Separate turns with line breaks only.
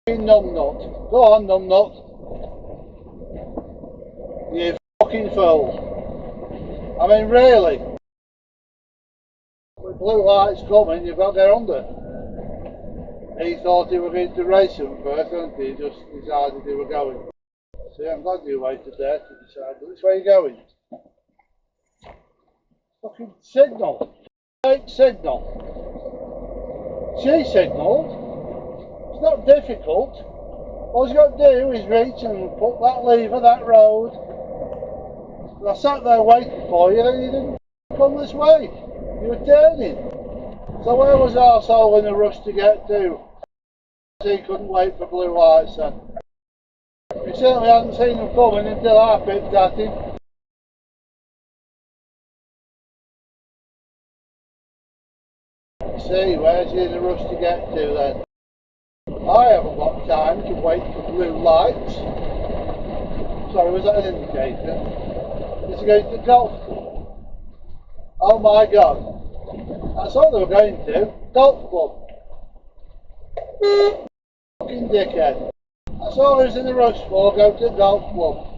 You numbnut. Go on, numbnut. You fucking fool. I mean, really? With blue lights coming, you've got to get under. He thought he was going to race him first, didn't he? He just decided he were going. See, I'm glad you waited there to decide which way you're going. Fucking signal. Fake signal. She signalled. It's not difficult. All you've got to do is reach and put that lever, that road. And I sat there waiting for you and you didn't come this way. You were turning. So where was arsehole in a rush to get to? He couldn't wait for blue lights then. We certainly hadn't seen them coming until I picked at him. See, where's he in a rush to get to then? I haven't got time to wait for blue lights. Sorry, was that an indicator? Is he going to golf club? Oh my god. That's all they were going to. Golf club. Fucking dickhead. That's all he's in a rush for, go to golf club.